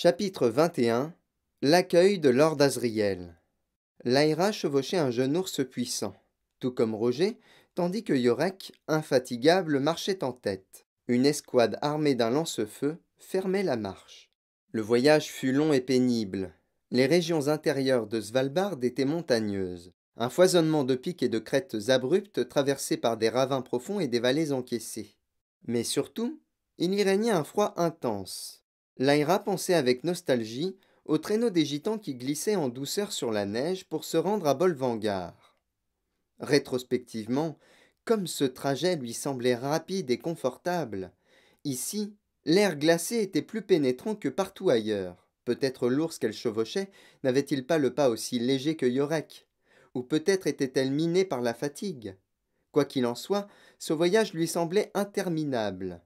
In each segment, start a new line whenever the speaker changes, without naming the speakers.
Chapitre 21. L'accueil de Lord Asriel. Lyra chevauchait un jeune ours puissant, tout comme Roger, tandis que Yorek, infatigable, marchait en tête. Une escouade armée d'un lance-feu fermait la marche. Le voyage fut long et pénible. Les régions intérieures de Svalbard étaient montagneuses. Un foisonnement de pics et de crêtes abruptes traversées par des ravins profonds et des vallées encaissées. Mais surtout, il y régnait un froid intense. Lyra pensait avec nostalgie au traîneau des gitans qui glissait en douceur sur la neige pour se rendre à Bolvangar. Rétrospectivement, comme ce trajet lui semblait rapide et confortable. Ici, l'air glacé était plus pénétrant que partout ailleurs. Peut-être l'ours qu'elle chevauchait n'avait-il pas le pas aussi léger que Yorek, ou peut-être était-elle minée par la fatigue. Quoi qu'il en soit, ce voyage lui semblait interminable.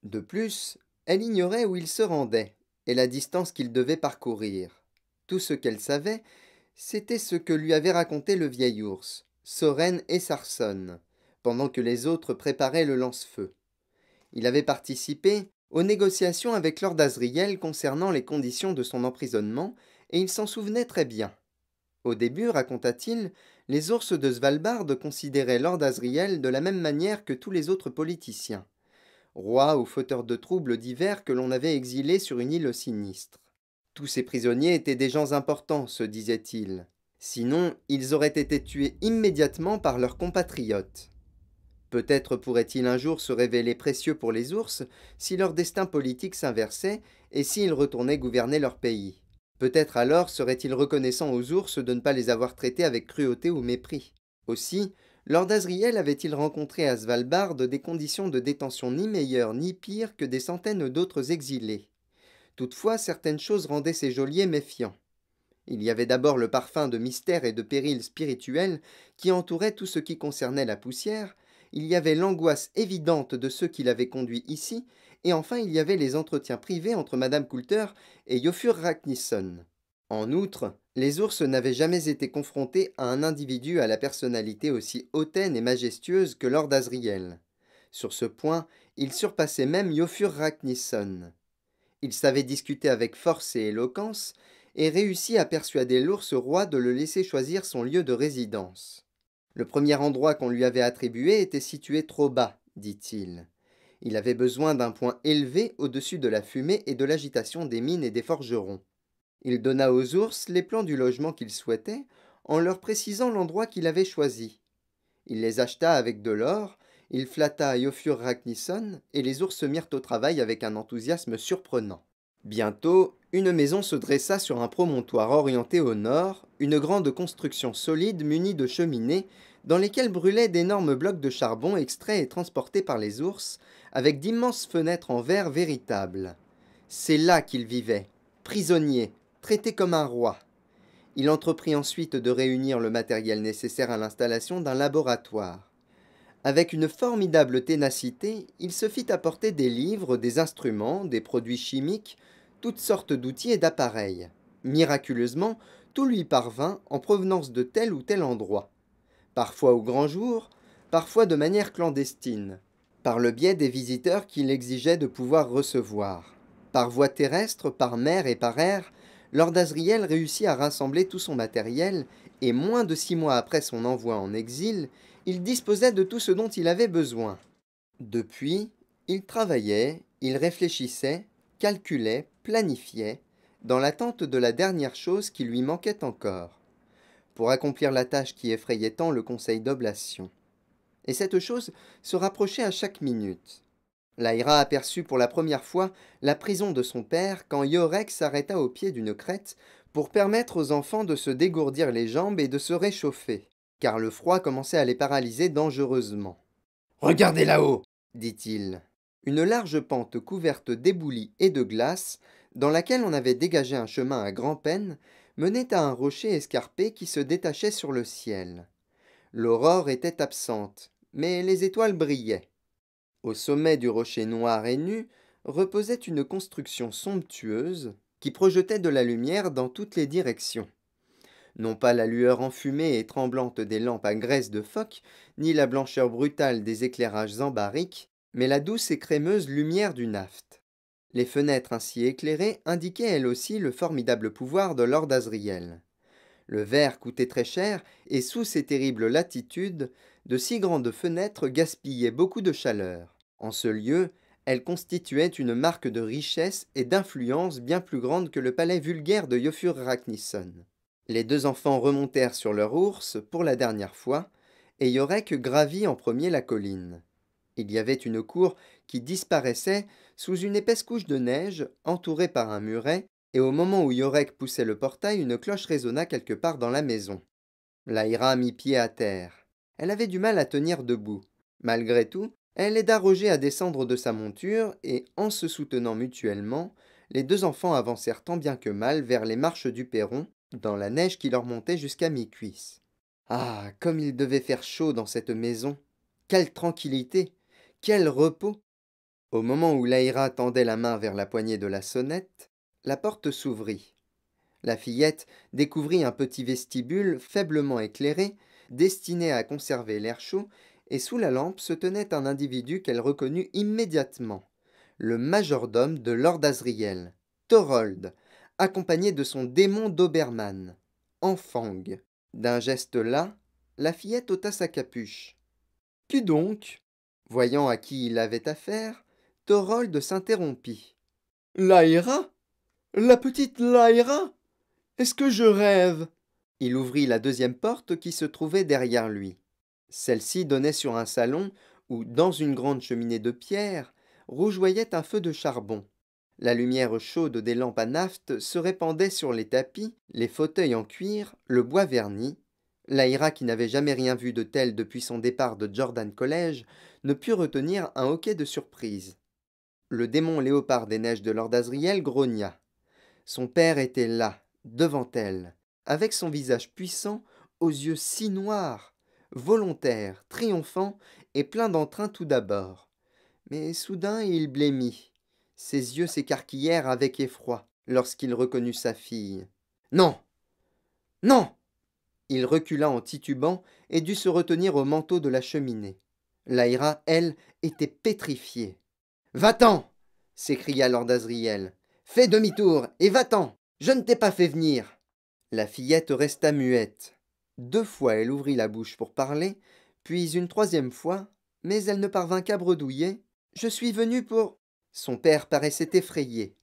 De plus, elle ignorait où il se rendait, et la distance qu'il devait parcourir. Tout ce qu'elle savait, c'était ce que lui avait raconté le vieil ours, Soren et Sarson, pendant que les autres préparaient le lance-feu. Il avait participé aux négociations avec Lord Asriel concernant les conditions de son emprisonnement, et il s'en souvenait très bien. Au début, raconta-t-il, les ours de Svalbard considéraient Lord Asriel de la même manière que tous les autres politiciens, rois ou fauteurs de troubles divers que l'on avait exilés sur une île sinistre. Tous ces prisonniers étaient des gens importants, se disait-il. Sinon, ils auraient été tués immédiatement par leurs compatriotes. Peut-être pourrait-il un jour se révéler précieux pour les ours si leur destin politique s'inversait et s'ils retournaient gouverner leur pays. Peut-être alors serait-il reconnaissant aux ours de ne pas les avoir traités avec cruauté ou mépris. Aussi, Lord Asriel avait-il rencontré à Svalbard des conditions de détention ni meilleures ni pires que des centaines d'autres exilés. Toutefois, certaines choses rendaient ces geôliers méfiants. Il y avait d'abord le parfum de mystère et de péril spirituel qui entourait tout ce qui concernait la poussière, il y avait l'angoisse évidente de ceux qui l'avaient conduit ici, et enfin il y avait les entretiens privés entre Madame Coulter et Iofur Raknison. En outre, les ours n'avaient jamais été confrontés à un individu à la personnalité aussi hautaine et majestueuse que Lord Asriel. Sur ce point, il surpassait même Iofur Raknison. Il savait discuter avec force et éloquence, et réussit à persuader l'ours roi de le laisser choisir son lieu de résidence. Le premier endroit qu'on lui avait attribué était situé trop bas, dit-il. Il avait besoin d'un point élevé au-dessus de la fumée et de l'agitation des mines et des forgerons. Il donna aux ours les plans du logement qu'ils souhaitaient, en leur précisant l'endroit qu'il avait choisi. Il les acheta avec de l'or, il flatta Iofur Raknison, et les ours se mirent au travail avec un enthousiasme surprenant. Bientôt, une maison se dressa sur un promontoire orienté au nord, une grande construction solide munie de cheminées, dans lesquelles brûlaient d'énormes blocs de charbon extraits et transportés par les ours, avec d'immenses fenêtres en verre véritable. C'est là qu'il vivait, prisonnier, traité comme un roi. Il entreprit ensuite de réunir le matériel nécessaire à l'installation d'un laboratoire. Avec une formidable ténacité, il se fit apporter des livres, des instruments, des produits chimiques, toutes sortes d'outils et d'appareils. Miraculeusement, tout lui parvint en provenance de tel ou tel endroit, parfois au grand jour, parfois de manière clandestine, par le biais des visiteurs qu'il exigeait de pouvoir recevoir. Par voie terrestre, par mer et par air, Lord Asriel réussit à rassembler tout son matériel, et moins de 6 mois après son envoi en exil, il disposait de tout ce dont il avait besoin. Depuis, il travaillait, il réfléchissait, calculait, planifiait, dans l'attente de la dernière chose qui lui manquait encore, pour accomplir la tâche qui effrayait tant le conseil d'oblation. Et cette chose se rapprochait à chaque minute. Lyra aperçut pour la première fois la prison de son père quand Yorek s'arrêta au pied d'une crête pour permettre aux enfants de se dégourdir les jambes et de se réchauffer, car le froid commençait à les paralyser dangereusement. Regardez là-haut, dit-il. Une large pente couverte d'éboulis et de glace, dans laquelle on avait dégagé un chemin à grand-peine, menait à un rocher escarpé qui se détachait sur le ciel. L'aurore était absente, mais les étoiles brillaient. Au sommet du rocher noir et nu reposait une construction somptueuse qui projetait de la lumière dans toutes les directions. Non pas la lueur enfumée et tremblante des lampes à graisse de phoque, ni la blancheur brutale des éclairages en barrique, mais la douce et crémeuse lumière du naphte. Les fenêtres ainsi éclairées indiquaient elles aussi le formidable pouvoir de Lord Asriel. Le verre coûtait très cher, et sous ces terribles latitudes, de si grandes fenêtres gaspillaient beaucoup de chaleur. En ce lieu, elles constituaient une marque de richesse et d'influence bien plus grande que le palais vulgaire de Yofur Raknisson. Les deux enfants remontèrent sur leur ours pour la dernière fois, et Yorek gravit en premier la colline. Il y avait une cour qui disparaissait sous une épaisse couche de neige, entourée par un muret, et au moment où Yorek poussait le portail, une cloche résonna quelque part dans la maison. Laïra mit pied à terre. Elle avait du mal à tenir debout. Malgré tout, elle aida Roger à descendre de sa monture, et en se soutenant mutuellement, les deux enfants avancèrent tant bien que mal vers les marches du perron, dans la neige qui leur montait jusqu'à mi-cuisse. Ah, comme il devait faire chaud dans cette maison! Quelle tranquillité! Quel repos! Au moment où Laïra tendait la main vers la poignée de la sonnette, la porte s'ouvrit. La fillette découvrit un petit vestibule faiblement éclairé, destiné à conserver l'air chaud, et sous la lampe se tenait un individu qu'elle reconnut immédiatement, le majordome de Lord Asriel, Thorold, accompagné de son démon Doberman, Enfang. D'un geste las, la fillette ôta sa capuche. Qui donc? Voyant à qui il avait affaire, Thorold s'interrompit. Laïra? La petite Laïra? Est-ce que je rêve? Il ouvrit la deuxième porte qui se trouvait derrière lui. Celle-ci donnait sur un salon où, dans une grande cheminée de pierre, rougeoyait un feu de charbon. La lumière chaude des lampes à naphte se répandait sur les tapis, les fauteuils en cuir, le bois verni. Laïra, qui n'avait jamais rien vu de tel depuis son départ de Jordan College, ne put retenir un hoquet de surprise. Le démon léopard des neiges de Lord Asriel grogna. Son père était là, devant elle, avec son visage puissant, aux yeux si noirs, volontaire, triomphant et plein d'entrain tout d'abord. Mais soudain il blêmit. Ses yeux s'écarquillèrent avec effroi lorsqu'il reconnut sa fille. Non! Non! Il recula en titubant et dut se retenir au manteau de la cheminée. Laïra, elle, était pétrifiée. Va-t'en! S'écria Lord Asriel. Fais demi-tour et va-t'en! Je ne t'ai pas fait venir! La fillette resta muette. 2 fois elle ouvrit la bouche pour parler, puis une troisième fois, mais elle ne parvint qu'à bredouiller. Je suis venue pour. Son père paraissait effrayé.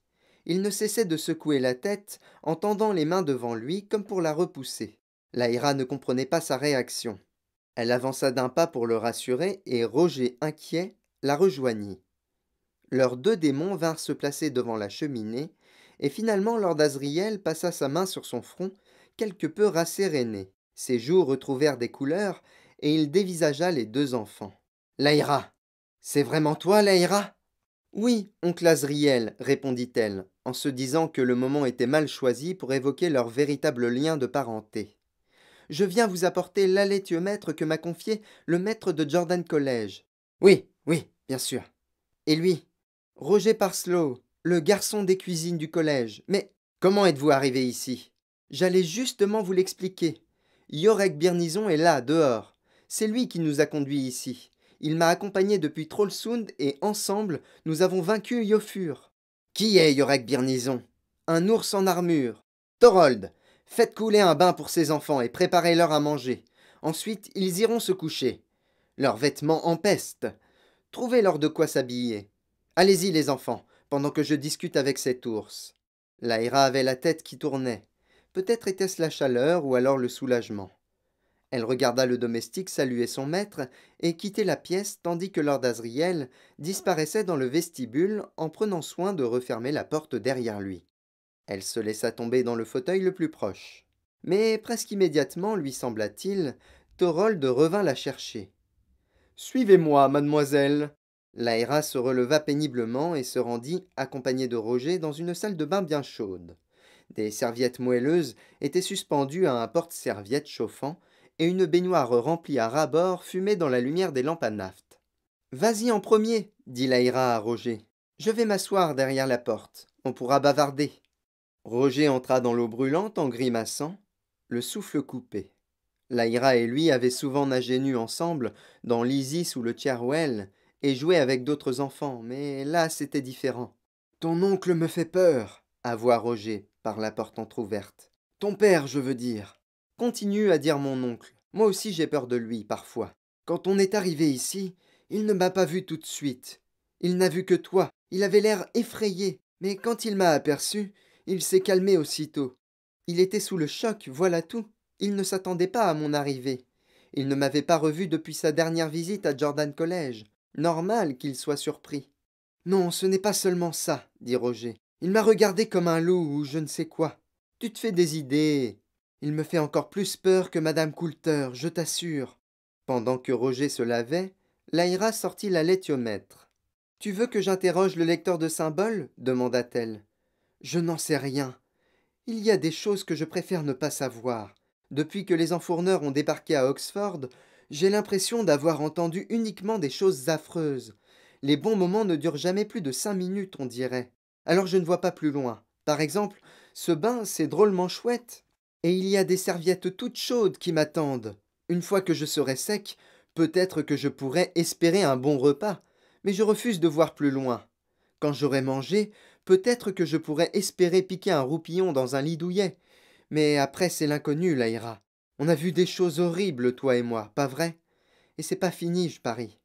Il ne cessait de secouer la tête en tendant les mains devant lui comme pour la repousser. Laïra ne comprenait pas sa réaction. Elle avança d'un pas pour le rassurer et Roger, inquiet, la rejoignit. Leurs 2 démons vinrent se placer devant la cheminée, et finalement Lord Asriel passa sa main sur son front, quelque peu rasséréné. Ses joues retrouvèrent des couleurs, et il dévisagea les 2 enfants. Laïra! C'est vraiment toi, Laïra? Oui, oncle Asriel, répondit-elle, en se disant que le moment était mal choisi pour évoquer leur véritable lien de parenté. Je viens vous apporter l'allaitiomètre que m'a confié le maître de Jordan College. Oui, oui, bien sûr. Et lui? Roger Parslow, le garçon des cuisines du collège. Mais comment êtes-vous arrivé ici? J'allais justement vous l'expliquer. Yorek Birnison est là, dehors. C'est lui qui nous a conduits ici. Il m'a accompagné depuis Trollsund et ensemble, nous avons vaincu Yofur. Qui est Yorek Birnison? Un ours en armure. Thorold, faites couler un bain pour ces enfants et préparez-leur à manger. Ensuite, ils iront se coucher. Leurs vêtements empestent. Trouvez-leur de quoi s'habiller. Allez-y, les enfants, pendant que je discute avec cet ours. Laïra avait la tête qui tournait. Peut-être était-ce la chaleur ou alors le soulagement. Elle regarda le domestique saluer son maître et quitter la pièce tandis que Lord Asriel disparaissait dans le vestibule en prenant soin de refermer la porte derrière lui. Elle se laissa tomber dans le fauteuil le plus proche. Mais presque immédiatement, lui sembla-t-il, Thorold revint la chercher. Suivez-moi, mademoiselle. Laïra se releva péniblement et se rendit, accompagnée de Roger, dans une salle de bain bien chaude. Des serviettes moelleuses étaient suspendues à un porte-serviette chauffant, et une baignoire remplie à ras-bord fumait dans la lumière des lampes à naphte. Vas-y en premier, dit Laïra à Roger. Je vais m'asseoir derrière la porte. On pourra bavarder. Roger entra dans l'eau brûlante en grimaçant, le souffle coupé. Laïra et lui avaient souvent nagé nus ensemble dans l'Isis ou le Cherwell et joué avec d'autres enfants, mais là c'était différent. Ton oncle me fait peur, avoua Roger, par la porte entr'ouverte. Ton père, je veux dire. Continue à dire mon oncle. Moi aussi j'ai peur de lui, parfois. Quand on est arrivé ici, il ne m'a pas vu tout de suite. Il n'a vu que toi. Il avait l'air effrayé. Mais quand il m'a aperçu, il s'est calmé aussitôt. Il était sous le choc, voilà tout. Il ne s'attendait pas à mon arrivée. Il ne m'avait pas revu depuis sa dernière visite à Jordan College. Normal qu'il soit surpris. Non, ce n'est pas seulement ça, dit Roger. Il m'a regardé comme un loup ou je ne sais quoi. Tu te fais des idées. Il me fait encore plus peur que Madame Coulter, je t'assure. Pendant que Roger se lavait, Lyra sortit la laitiomètre. Tu veux que j'interroge le lecteur de symboles demanda-t-elle. Je n'en sais rien. Il y a des choses que je préfère ne pas savoir. Depuis que les enfourneurs ont débarqué à Oxford, j'ai l'impression d'avoir entendu uniquement des choses affreuses. Les bons moments ne durent jamais plus de 5 minutes, on dirait. Alors je ne vois pas plus loin. Par exemple, ce bain, c'est drôlement chouette. Et il y a des serviettes toutes chaudes qui m'attendent. Une fois que je serai sec, peut-être que je pourrai espérer un bon repas. Mais je refuse de voir plus loin. Quand j'aurai mangé, peut-être que je pourrai espérer piquer un roupillon dans un lit douillet. Mais après, c'est l'inconnu, Laïra. On a vu des choses horribles, toi et moi, pas vrai? Et c'est pas fini, je parie.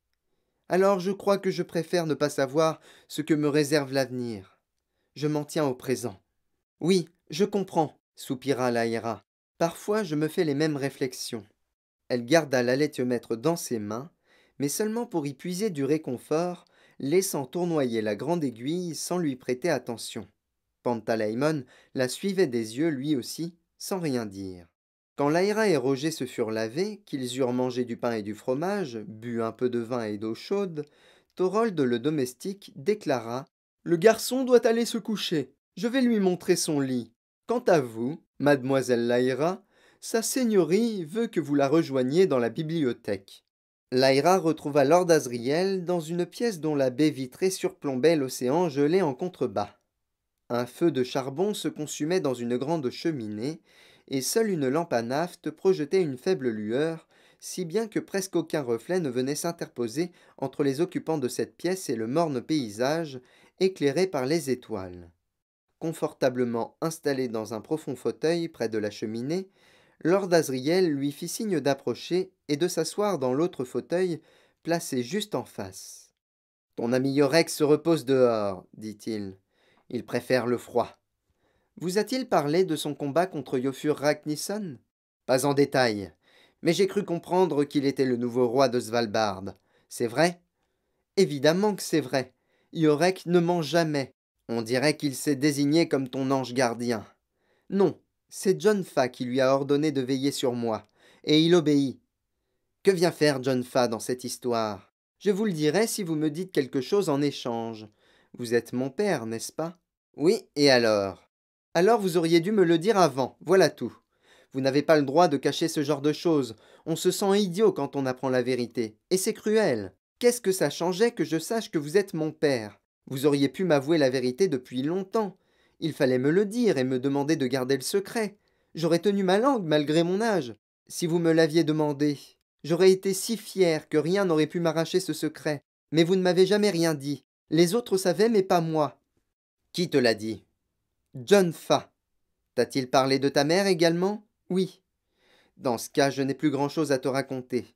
Alors je crois que je préfère ne pas savoir ce que me réserve l'avenir. Je m'en tiens au présent. Oui, je comprends, soupira Laïra. Parfois je me fais les mêmes réflexions. Elle garda la laitiomètre dans ses mains, mais seulement pour y puiser du réconfort, laissant tournoyer la grande aiguille sans lui prêter attention. Pantalaimon la suivait des yeux lui aussi, sans rien dire. Quand Lyra et Roger se furent lavés, qu'ils eurent mangé du pain et du fromage, bu un peu de vin et d'eau chaude, Thorold le domestique déclara Le garçon doit aller se coucher. Je vais lui montrer son lit. Quant à vous, mademoiselle Lyra, sa seigneurie veut que vous la rejoigniez dans la bibliothèque. Lyra retrouva Lord Asriel dans une pièce dont la baie vitrée surplombait l'océan gelé en contrebas. Un feu de charbon se consumait dans une grande cheminée, et seule une lampe à naphte projetait une faible lueur, si bien que presque aucun reflet ne venait s'interposer entre les occupants de cette pièce et le morne paysage, éclairé par les étoiles. Confortablement installé dans un profond fauteuil près de la cheminée, Lord Asriel lui fit signe d'approcher et de s'asseoir dans l'autre fauteuil, placé juste en face. Ton ami Yorek se repose dehors, dit-il. Il préfère le froid. Vous a-t-il parlé de son combat contre Iofur Raknison? Pas en détail, mais j'ai cru comprendre qu'il était le nouveau roi de Svalbard. C'est vrai? Évidemment que c'est vrai. Iorek ne ment jamais. On dirait qu'il s'est désigné comme ton ange gardien. Non, c'est John Fa qui lui a ordonné de veiller sur moi, et il obéit. Que vient faire John Fa dans cette histoire? Je vous le dirai si vous me dites quelque chose en échange. Vous êtes mon père, n'est-ce pas? Oui, et alors? Alors vous auriez dû me le dire avant, voilà tout. Vous n'avez pas le droit de cacher ce genre de choses. On se sent idiot quand on apprend la vérité. Et c'est cruel. Qu'est-ce que ça changeait que je sache que vous êtes mon père? Vous auriez pu m'avouer la vérité depuis longtemps. Il fallait me le dire et me demander de garder le secret. J'aurais tenu ma langue malgré mon âge. Si vous me l'aviez demandé, j'aurais été si fier que rien n'aurait pu m'arracher ce secret. Mais vous ne m'avez jamais rien dit. Les autres savaient, mais pas moi. Qui te l'a dit? John Fa. T'a-t-il parlé de ta mère également? Oui. Dans ce cas, je n'ai plus grand-chose à te raconter.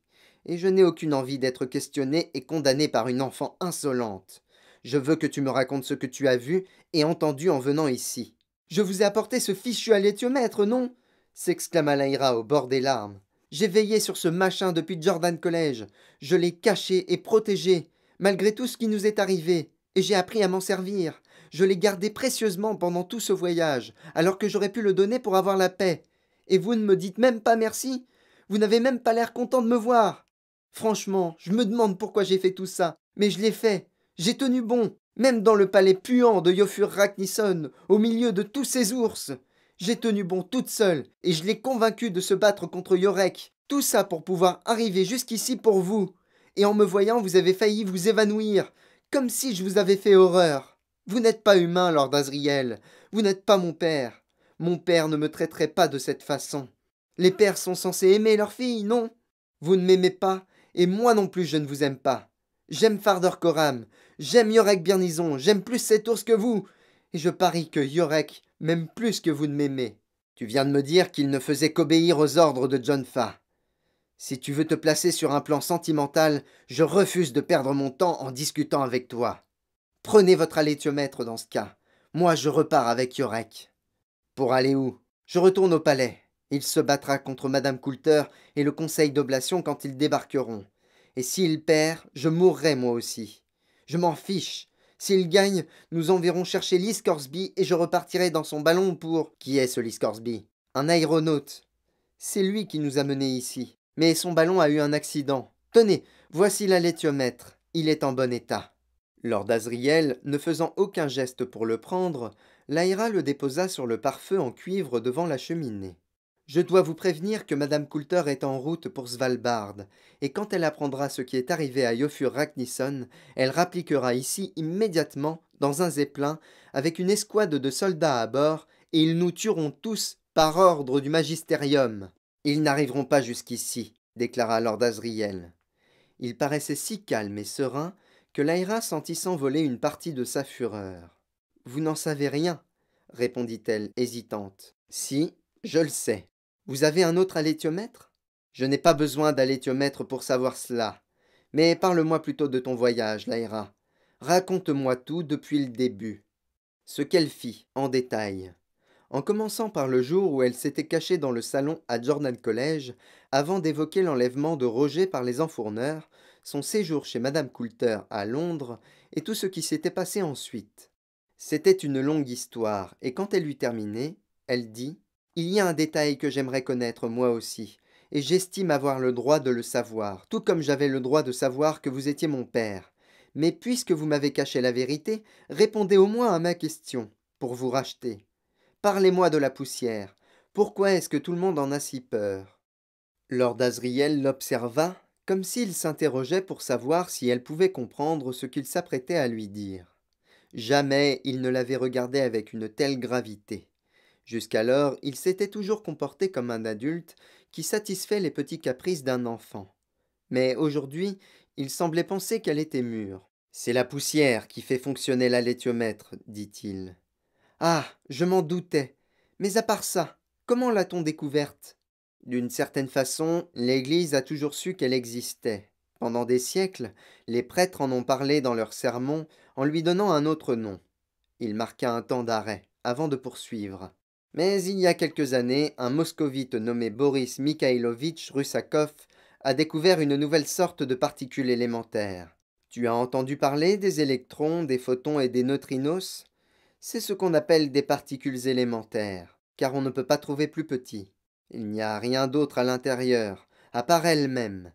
Et je n'ai aucune envie d'être questionné et condamné par une enfant insolente. Je veux que tu me racontes ce que tu as vu et entendu en venant ici. Je vous ai apporté ce fichu à l'éthiomètre, non? S'exclama Lyra au bord des larmes. J'ai veillé sur ce machin depuis Jordan College. Je l'ai caché et protégé, malgré tout ce qui nous est arrivé, et j'ai appris à m'en servir. Je l'ai gardé précieusement pendant tout ce voyage, alors que j'aurais pu le donner pour avoir la paix. Et vous ne me dites même pas merci? Vous n'avez même pas l'air content de me voir. Franchement, je me demande pourquoi j'ai fait tout ça, mais je l'ai fait. J'ai tenu bon, même dans le palais puant de Iofur Raknison, au milieu de tous ces ours. J'ai tenu bon toute seule, et je l'ai convaincu de se battre contre Yorek. Tout ça pour pouvoir arriver jusqu'ici pour vous. Et en me voyant, vous avez failli vous évanouir, comme si je vous avais fait horreur. Vous n'êtes pas humain, Lord Asriel. Vous n'êtes pas mon père. Mon père ne me traiterait pas de cette façon. Les pères sont censés aimer leurs filles, non? Vous ne m'aimez pas, et moi non plus je ne vous aime pas. J'aime Farder Coram, j'aime Yorek Birnison, j'aime plus cet ours que vous, et je parie que Yorek m'aime plus que vous ne m'aimez. Tu viens de me dire qu'il ne faisait qu'obéir aux ordres de John Fa. Si tu veux te placer sur un plan sentimental, je refuse de perdre mon temps en discutant avec toi. Prenez votre allétiomètre dans ce cas. Moi, je repars avec Yorek. Pour aller où? Je retourne au palais. Il se battra contre Madame Coulter et le conseil d'oblation quand ils débarqueront. Et s'il perd, je mourrai moi aussi. Je m'en fiche. S'il gagne, nous enverrons chercher Lee Scoresby et je repartirai dans son ballon pour... Qui est ce Lee Scoresby? Un aéronaute. C'est lui qui nous a menés ici. Mais son ballon a eu un accident. Tenez, voici l'alétiomètre. Il est en bon état. Lord Asriel, ne faisant aucun geste pour le prendre, Lyra le déposa sur le pare-feu en cuivre devant la cheminée. Je dois vous prévenir que Madame Coulter est en route pour Svalbard, et quand elle apprendra ce qui est arrivé à Iofur Raknison, elle rappliquera ici immédiatement, dans un zeppelin, avec une escouade de soldats à bord, et ils nous tueront tous par ordre du magisterium. Ils n'arriveront pas jusqu'ici, déclara Lord Asriel. Il paraissait si calme et serein que Lyra sentit s'envoler une partie de sa fureur. Vous n'en savez rien, répondit-elle, hésitante. Si, je le sais. Vous avez un autre allétiomètre? Je n'ai pas besoin d'allétiomètre pour savoir cela. Mais parle-moi plutôt de ton voyage, Lyra. Raconte-moi tout depuis le début. Ce qu'elle fit, en détail. En commençant par le jour où elle s'était cachée dans le salon à Jordan College, avant d'évoquer l'enlèvement de Roger par les enfourneurs, son séjour chez Madame Coulter à Londres, et tout ce qui s'était passé ensuite. C'était une longue histoire, et quand elle eut terminé, elle dit « Il y a un détail que j'aimerais connaître moi aussi, et j'estime avoir le droit de le savoir, tout comme j'avais le droit de savoir que vous étiez mon père. Mais puisque vous m'avez caché la vérité, répondez au moins à ma question, pour vous racheter. Parlez-moi de la poussière. Pourquoi est-ce que tout le monde en a si peur ?» Lord Asriel l'observa, comme s'il s'interrogeait pour savoir si elle pouvait comprendre ce qu'il s'apprêtait à lui dire. Jamais il ne l'avait regardée avec une telle gravité. Jusqu'alors, il s'était toujours comporté comme un adulte qui satisfait les petits caprices d'un enfant. Mais aujourd'hui, il semblait penser qu'elle était mûre. C'est la poussière qui fait fonctionner l'alétiomètre, dit-il. Ah, je m'en doutais. Mais à part ça, comment l'a-t-on découverte? D'une certaine façon, l'Église a toujours su qu'elle existait. Pendant des siècles, les prêtres en ont parlé dans leurs sermons en lui donnant un autre nom. Il marqua un temps d'arrêt, avant de poursuivre. Mais il y a quelques années, un moscovite nommé Boris Mikhailovitch Rusakov a découvert une nouvelle sorte de particules élémentaires. Tu as entendu parler des électrons, des photons et des neutrinos? C'est ce qu'on appelle des particules élémentaires, car on ne peut pas trouver plus petit. Il n'y a rien d'autre à l'intérieur, à part elle-même.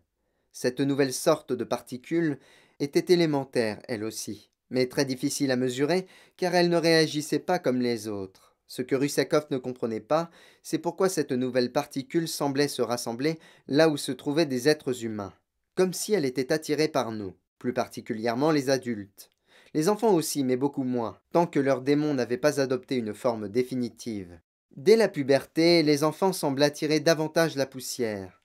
Cette nouvelle sorte de particule était élémentaire, elle aussi, mais très difficile à mesurer, car elle ne réagissait pas comme les autres. Ce que Rusakov ne comprenait pas, c'est pourquoi cette nouvelle particule semblait se rassembler là où se trouvaient des êtres humains, comme si elle était attirée par nous, plus particulièrement les adultes. Les enfants aussi, mais beaucoup moins, tant que leur démon n'avait pas adopté une forme définitive. Dès la puberté, les enfants semblent attirer davantage la poussière.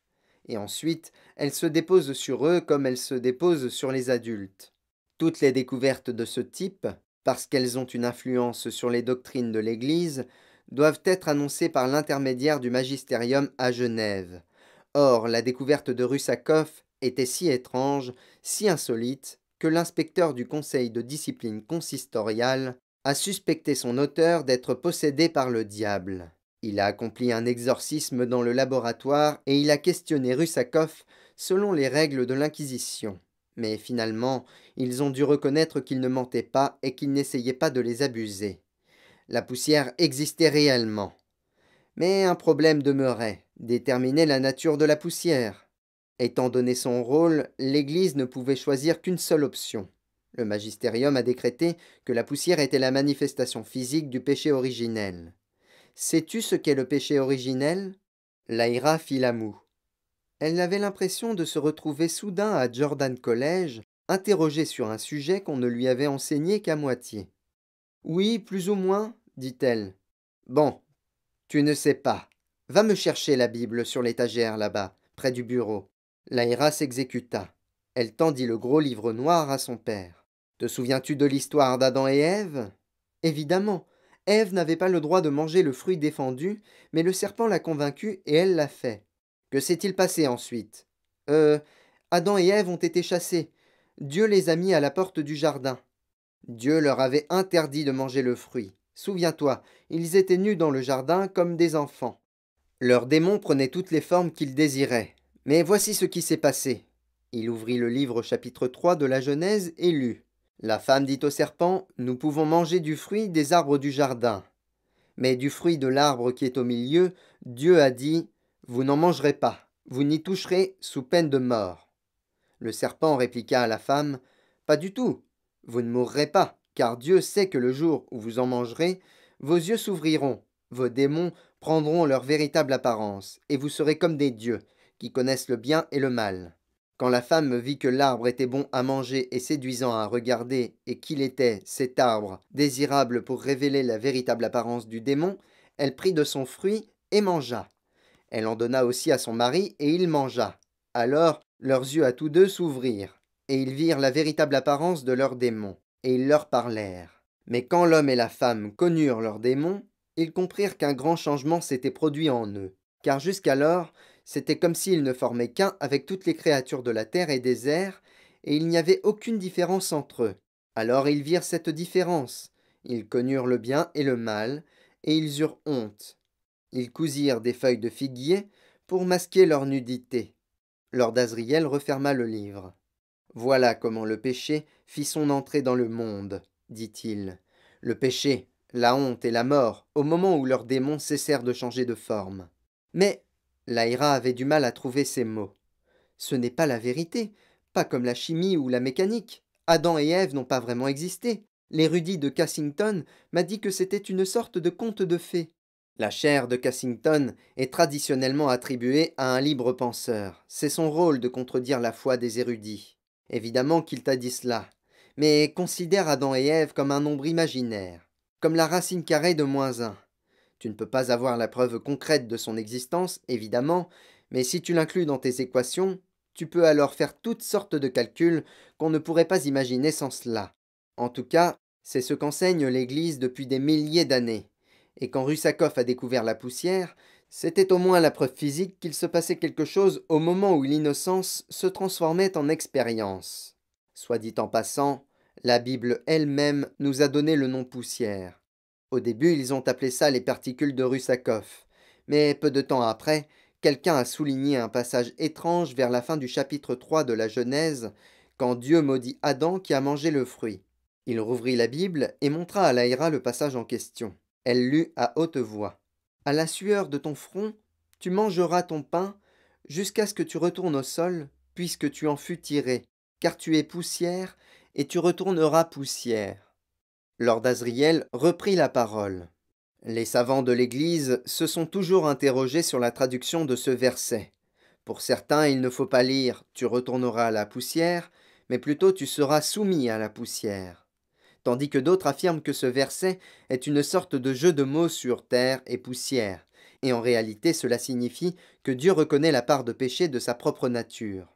Et ensuite, elle se dépose sur eux comme elle se dépose sur les adultes. Toutes les découvertes de ce type, parce qu'elles ont une influence sur les doctrines de l'Église, doivent être annoncées par l'intermédiaire du magisterium à Genève. Or, la découverte de Rusakov était si étrange, si insolite, que l'inspecteur du conseil de discipline consistoriale a suspecté son auteur d'être possédé par le diable. Il a accompli un exorcisme dans le laboratoire et il a questionné Rusakov selon les règles de l'Inquisition. Mais finalement, ils ont dû reconnaître qu'il ne mentait pas et qu'il n'essayait pas de les abuser. La poussière existait réellement. Mais un problème demeurait, déterminer la nature de la poussière. Étant donné son rôle, l'Église ne pouvait choisir qu'une seule option. Le magistérium a décrété que la poussière était la manifestation physique du péché originel. Sais-tu ce qu'est le péché originel? Lyra fit la moue. Elle avait l'impression de se retrouver soudain à Jordan College, interrogée sur un sujet qu'on ne lui avait enseigné qu'à moitié. Oui, plus ou moins, dit-elle. Bon, tu ne sais pas. Va me chercher la Bible sur l'étagère là-bas, près du bureau. Lyra s'exécuta. Elle tendit le gros livre noir à son père. Te souviens-tu de l'histoire d'Adam et Ève? Évidemment, Ève n'avait pas le droit de manger le fruit défendu, mais le serpent l'a convaincue et elle l'a fait. Que s'est-il passé ensuite? Euh, Adam et Ève ont été chassés. Dieu les a mis à la porte du jardin. Dieu leur avait interdit de manger le fruit. Souviens-toi, ils étaient nus dans le jardin comme des enfants. Leur démon prenait toutes les formes qu'il désirait. Mais voici ce qui s'est passé. Il ouvrit le livre au chapitre 3 de la Genèse et lut. La femme dit au serpent, nous pouvons manger du fruit des arbres du jardin. Mais du fruit de l'arbre qui est au milieu, Dieu a dit, vous n'en mangerez pas, vous n'y toucherez sous peine de mort. Le serpent répliqua à la femme, pas du tout, vous ne mourrez pas, car Dieu sait que le jour où vous en mangerez, vos yeux s'ouvriront, vos démons prendront leur véritable apparence, et vous serez comme des dieux, qui connaissent le bien et le mal. Quand la femme vit que l'arbre était bon à manger et séduisant à regarder, et qu'il était, cet arbre, désirable pour révéler la véritable apparence du démon, elle prit de son fruit et mangea. Elle en donna aussi à son mari, et il mangea. Alors leurs yeux à tous deux s'ouvrirent, et ils virent la véritable apparence de leurs démons, et ils leur parlèrent. Mais quand l'homme et la femme connurent leurs démons, ils comprirent qu'un grand changement s'était produit en eux, car jusqu'alors, c'était comme s'ils ne formaient qu'un avec toutes les créatures de la terre et des airs, et il n'y avait aucune différence entre eux. Alors ils virent cette différence, ils connurent le bien et le mal, et ils eurent honte. Ils cousirent des feuilles de figuier pour masquer leur nudité. Lord Asriel referma le livre. Voilà comment le péché fit son entrée dans le monde, dit-il. Le péché, la honte et la mort, au moment où leurs démons cessèrent de changer de forme. Mais Lyra avait du mal à trouver ces mots. Ce n'est pas la vérité, pas comme la chimie ou la mécanique. Adam et Ève n'ont pas vraiment existé. L'érudit de Cassington m'a dit que c'était une sorte de conte de fées. La chaire de Cassington est traditionnellement attribuée à un libre penseur. C'est son rôle de contredire la foi des érudits. Évidemment qu'il t'a dit cela. Mais considère Adam et Ève comme un nombre imaginaire, comme la racine carrée de -1. Tu ne peux pas avoir la preuve concrète de son existence, évidemment, mais si tu l'inclus dans tes équations, tu peux alors faire toutes sortes de calculs qu'on ne pourrait pas imaginer sans cela. En tout cas, c'est ce qu'enseigne l'Église depuis des milliers d'années. Et quand Russakoff a découvert la poussière, c'était au moins la preuve physique qu'il se passait quelque chose au moment où l'innocence se transformait en expérience. Soit dit en passant, la Bible elle-même nous a donné le nom poussière. Au début, ils ont appelé ça les particules de Russakoff. Mais peu de temps après, quelqu'un a souligné un passage étrange vers la fin du chapitre 3 de la Genèse, quand Dieu maudit Adam qui a mangé le fruit. Il rouvrit la Bible et montra à Lyra le passage en question. Elle lut à haute voix. À la sueur de ton front, tu mangeras ton pain jusqu'à ce que tu retournes au sol, puisque tu en fus tiré, car tu es poussière, et tu retourneras poussière. Lord Asriel reprit la parole. Les savants de l'Église se sont toujours interrogés sur la traduction de ce verset. Pour certains, il ne faut pas lire tu retourneras à la poussière, mais plutôt tu seras soumis à la poussière. Tandis que d'autres affirment que ce verset est une sorte de jeu de mots sur terre et poussière, et en réalité cela signifie que Dieu reconnaît la part de péché de sa propre nature.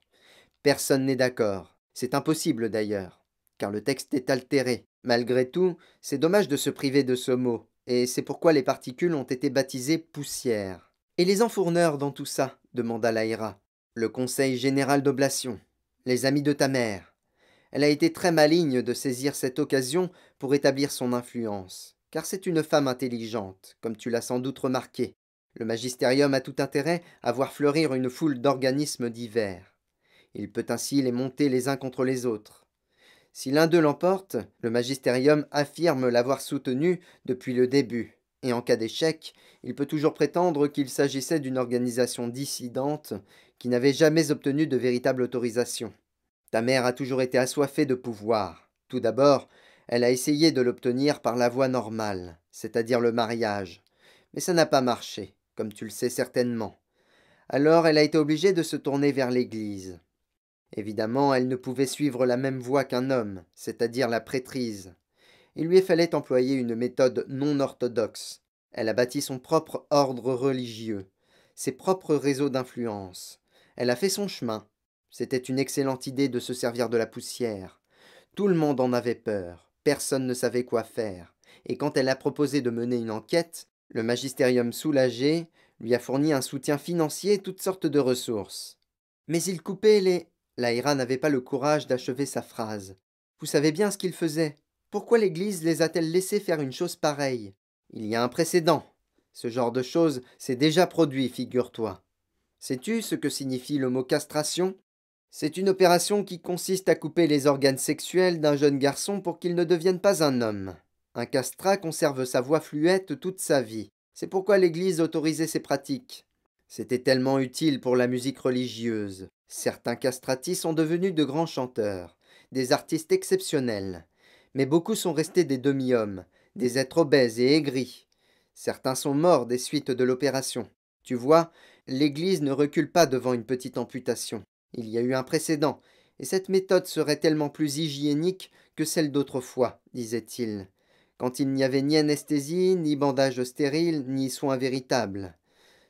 Personne n'est d'accord, c'est impossible d'ailleurs, car le texte est altéré. Malgré tout, c'est dommage de se priver de ce mot, et c'est pourquoi les particules ont été baptisées poussière. Et les enfourneurs dans tout ça? Demanda Lyra. Le Conseil général d'oblation, les amis de ta mère. Elle a été très maligne de saisir cette occasion pour établir son influence, car c'est une femme intelligente, comme tu l'as sans doute remarqué. Le magistérium a tout intérêt à voir fleurir une foule d'organismes divers. Il peut ainsi les monter les uns contre les autres. Si l'un d'eux l'emporte, le magistérium affirme l'avoir soutenu depuis le début, et en cas d'échec, il peut toujours prétendre qu'il s'agissait d'une organisation dissidente qui n'avait jamais obtenu de véritable autorisation. Ta mère a toujours été assoiffée de pouvoir. Tout d'abord, elle a essayé de l'obtenir par la voie normale, c'est-à-dire le mariage. Mais ça n'a pas marché, comme tu le sais certainement. Alors elle a été obligée de se tourner vers l'Église. Évidemment, elle ne pouvait suivre la même voie qu'un homme, c'est-à-dire la prêtrise. Il lui fallait employer une méthode non orthodoxe. Elle a bâti son propre ordre religieux, ses propres réseaux d'influence. Elle a fait son chemin. C'était une excellente idée de se servir de la poussière. Tout le monde en avait peur, personne ne savait quoi faire, et quand elle a proposé de mener une enquête, le magistérium soulagé lui a fourni un soutien financier et toutes sortes de ressources. Mais il coupait les... Laïra n'avait pas le courage d'achever sa phrase. Vous savez bien ce qu'il faisait. Pourquoi l'Église les a-t-elle laissés faire une chose pareille? Il y a un précédent. Ce genre de chose s'est déjà produit, figure-toi. Sais-tu ce que signifie le mot castration? C'est une opération qui consiste à couper les organes sexuels d'un jeune garçon pour qu'il ne devienne pas un homme. Un castrat conserve sa voix fluette toute sa vie. C'est pourquoi l'Église autorisait ces pratiques. C'était tellement utile pour la musique religieuse. Certains castratis sont devenus de grands chanteurs, des artistes exceptionnels. Mais beaucoup sont restés des demi-hommes, des êtres obèses et aigris. Certains sont morts des suites de l'opération. Tu vois, l'Église ne recule pas devant une petite amputation. Il y a eu un précédent, et cette méthode serait tellement plus hygiénique que celle d'autrefois, disait-il, quand il n'y avait ni anesthésie, ni bandage stérile, ni soins véritables.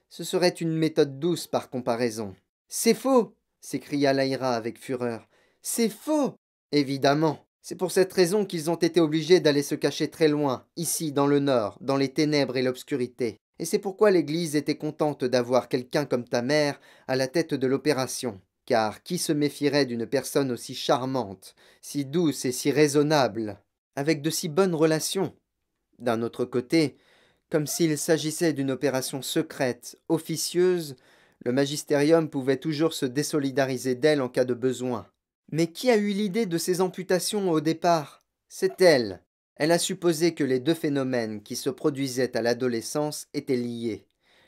Ce serait une méthode douce par comparaison. C'est faux, s'écria Laïra avec fureur. C'est faux. Évidemment. C'est pour cette raison qu'ils ont été obligés d'aller se cacher très loin, ici, dans le nord, dans les ténèbres et l'obscurité. Et c'est pourquoi l'Église était contente d'avoir quelqu'un comme ta mère à la tête de l'opération. Car qui se méfierait d'une personne aussi charmante, si douce et si raisonnable, avec de si bonnes relations? D'un autre côté, comme s'il s'agissait d'une opération secrète, officieuse, le magistérium pouvait toujours se désolidariser d'elle en cas de besoin. Mais qui a eu l'idée de ces amputations au départ? C'est elle. Elle a supposé que les deux phénomènes qui se produisaient à l'adolescence étaient liés.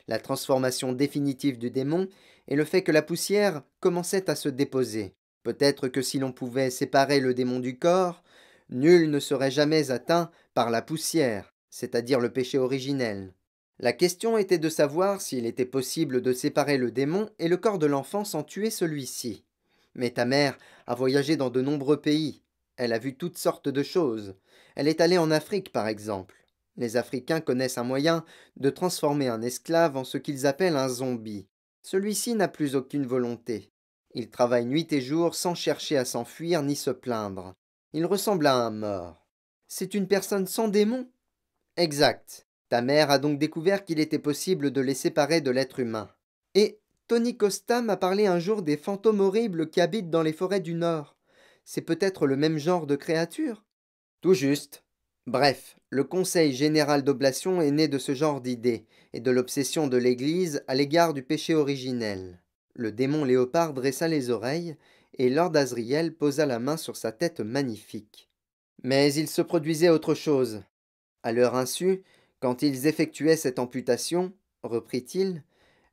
La transformation définitive du démon et le fait que la poussière commençait à se déposer. Peut-être que si l'on pouvait séparer le démon du corps, nul ne serait jamais atteint par la poussière, c'est-à-dire le péché originel. La question était de savoir s'il était possible de séparer le démon et le corps de l'enfant sans tuer celui-ci. Mais ta mère a voyagé dans de nombreux pays. Elle a vu toutes sortes de choses. Elle est allée en Afrique, par exemple. Les Africains connaissent un moyen de transformer un esclave en ce qu'ils appellent un zombie. Celui-ci n'a plus aucune volonté. Il travaille nuit et jour sans chercher à s'enfuir ni se plaindre. Il ressemble à un mort. C'est une personne sans démon? Exact. Ta mère a donc découvert qu'il était possible de les séparer de l'être humain. Et Tony Costa m'a parlé un jour des fantômes horribles qui habitent dans les forêts du Nord. C'est peut-être le même genre de créature? Tout juste. Bref, le Conseil général d'oblation est né de ce genre d'idée, et de l'obsession de l'Église à l'égard du péché originel. Le démon léopard dressa les oreilles, et Lord Asriel posa la main sur sa tête magnifique. Mais il se produisait autre chose. À leur insu, quand ils effectuaient cette amputation, reprit-il,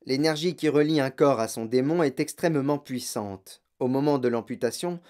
l'énergie qui relie un corps à son démon est extrêmement puissante. Au moment de l'amputation,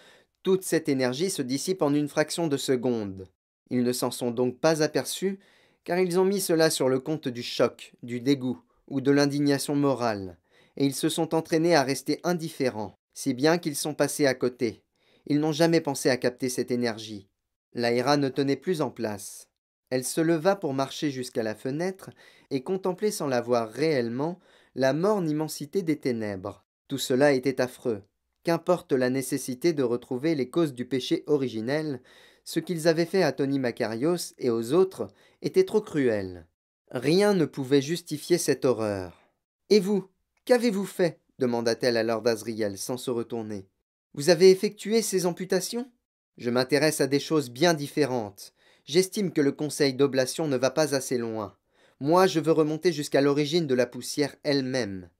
toute cette énergie se dissipe en une fraction de seconde. Ils ne s'en sont donc pas aperçus, car ils ont mis cela sur le compte du choc, du dégoût ou de l'indignation morale, et ils se sont entraînés à rester indifférents, si bien qu'ils sont passés à côté. Ils n'ont jamais pensé à capter cette énergie. Laïra ne tenait plus en place. Elle se leva pour marcher jusqu'à la fenêtre et contempler sans la voir réellement la morne immensité des ténèbres. Tout cela était affreux. Qu'importe la nécessité de retrouver les causes du péché originel, ce qu'ils avaient fait à Tony Macarios et aux autres était trop cruel. Rien ne pouvait justifier cette horreur. Et vous, qu'avez-vous fait? Demanda-t-elle à Lord Asriel sans se retourner. Vous avez effectué ces amputations? Je m'intéresse à des choses bien différentes. J'estime que le conseil d'oblation ne va pas assez loin. Moi, je veux remonter jusqu'à l'origine de la poussière elle-même.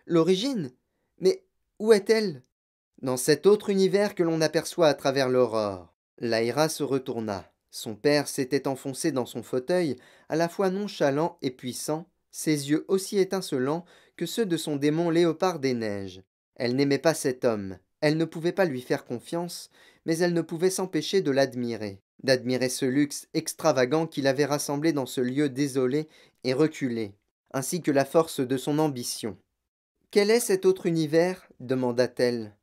L'origine? Mais où est-elle? Dans cet autre univers que l'on aperçoit à travers l'aurore. Laïra se retourna. Son père s'était enfoncé dans son fauteuil, à la fois nonchalant et puissant, ses yeux aussi étincelants que ceux de son démon léopard des neiges. Elle n'aimait pas cet homme, elle ne pouvait pas lui faire confiance, mais elle ne pouvait s'empêcher de l'admirer, d'admirer ce luxe extravagant qu'il avait rassemblé dans ce lieu désolé et reculé, ainsi que la force de son ambition. Quel est cet autre univers? Demanda-t-elle.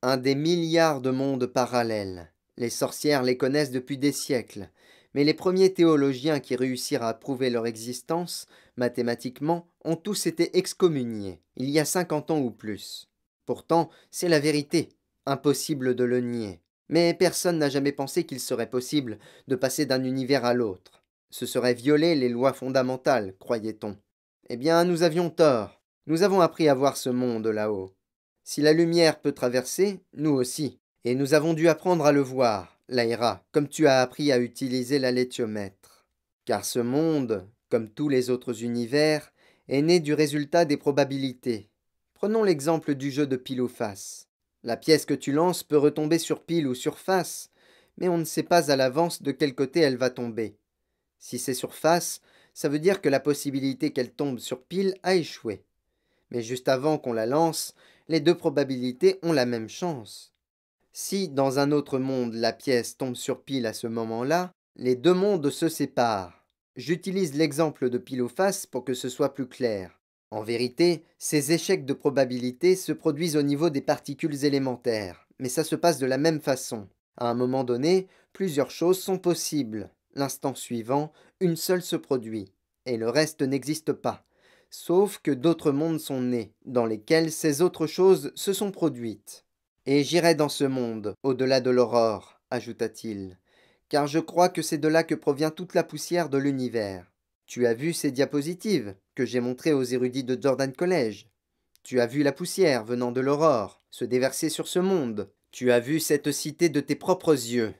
Un des milliards de mondes parallèles. Les sorcières les connaissent depuis des siècles, mais les premiers théologiens qui réussirent à prouver leur existence, mathématiquement, ont tous été excommuniés, il y a 50 ans ou plus. Pourtant, c'est la vérité. Impossible de le nier. Mais personne n'a jamais pensé qu'il serait possible de passer d'un univers à l'autre. Ce serait violer les lois fondamentales, croyait-on. Eh bien, nous avions tort. Nous avons appris à voir ce monde là-haut. Si la lumière peut traverser, nous aussi. Et nous avons dû apprendre à le voir, Laïra, comme tu as appris à utiliser l'alétiomètre. Car ce monde, comme tous les autres univers, est né du résultat des probabilités. Prenons l'exemple du jeu de pile ou face. La pièce que tu lances peut retomber sur pile ou sur face, mais on ne sait pas à l'avance de quel côté elle va tomber. Si c'est sur face, ça veut dire que la possibilité qu'elle tombe sur pile a échoué. Mais juste avant qu'on la lance, les deux probabilités ont la même chance. Si, dans un autre monde, la pièce tombe sur pile à ce moment-là, les deux mondes se séparent. J'utilise l'exemple de pile ou face pour que ce soit plus clair. En vérité, ces échecs de probabilité se produisent au niveau des particules élémentaires, mais ça se passe de la même façon. À un moment donné, plusieurs choses sont possibles. L'instant suivant, une seule se produit, et le reste n'existe pas. Sauf que d'autres mondes sont nés, dans lesquels ces autres choses se sont produites. Et j'irai dans ce monde, au-delà de l'aurore, ajouta-t-il, car je crois que c'est de là que provient toute la poussière de l'univers. Tu as vu ces diapositives que j'ai montrées aux érudits de Jordan College. Tu as vu la poussière venant de l'aurore se déverser sur ce monde. Tu as vu cette cité de tes propres yeux.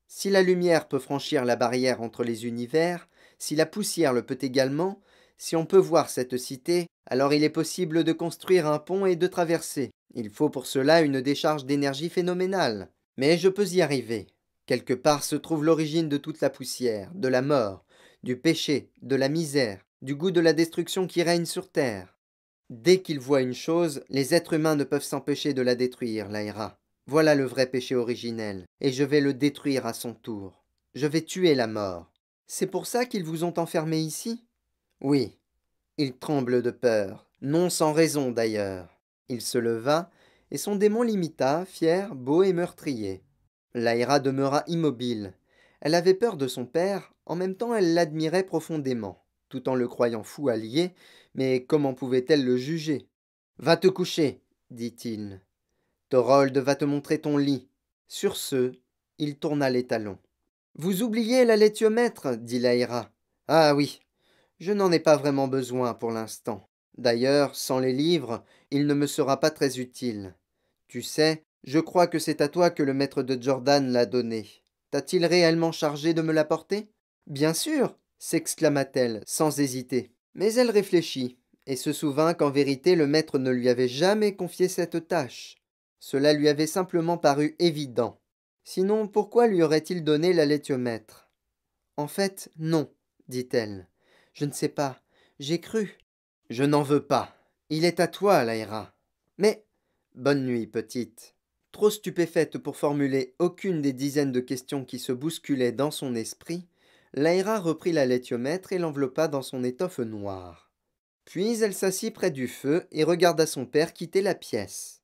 Si la lumière peut franchir la barrière entre les univers, si la poussière le peut également, si on peut voir cette cité, alors il est possible de construire un pont et de traverser. Il faut pour cela une décharge d'énergie phénoménale. Mais je peux y arriver. Quelque part se trouve l'origine de toute la poussière, de la mort, du péché, de la misère, du goût de la destruction qui règne sur terre. Dès qu'ils voient une chose, les êtres humains ne peuvent s'empêcher de la détruire, Laïra. Voilà le vrai péché originel, et je vais le détruire à son tour. Je vais tuer la mort. C'est pour ça qu'ils vous ont enfermé ici? Oui. Il tremble de peur, non sans raison d'ailleurs. Il se leva, et son démon l'imita, fier, beau et meurtrier. Laïra demeura immobile. Elle avait peur de son père, en même temps elle l'admirait profondément, tout en le croyant fou allié, mais comment pouvait-elle le juger? Va te coucher, dit-il. Thorold va te montrer ton lit. Sur ce, il tourna les talons. Vous oubliez la laitiomètre, dit Laïra. Ah oui, je n'en ai pas vraiment besoin pour l'instant. D'ailleurs, sans les livres, il ne me sera pas très utile. Tu sais, je crois que c'est à toi que le maître de Jordan l'a donné. T'a-t-il réellement chargé de me l'apporter? Bien sûr, s'exclama-t-elle, sans hésiter. Mais elle réfléchit, et se souvint qu'en vérité le maître ne lui avait jamais confié cette tâche. Cela lui avait simplement paru évident. Sinon, pourquoi lui aurait-il donné la laitiomètre? En fait, non, dit-elle. Je ne sais pas. J'ai cru. Je n'en veux pas. Il est à toi, Laïra. Mais, bonne nuit, petite. Trop stupéfaite pour formuler aucune des dizaines de questions qui se bousculaient dans son esprit, Laïra reprit la laitiomètre et l'enveloppa dans son étoffe noire. Puis elle s'assit près du feu et regarda son père quitter la pièce.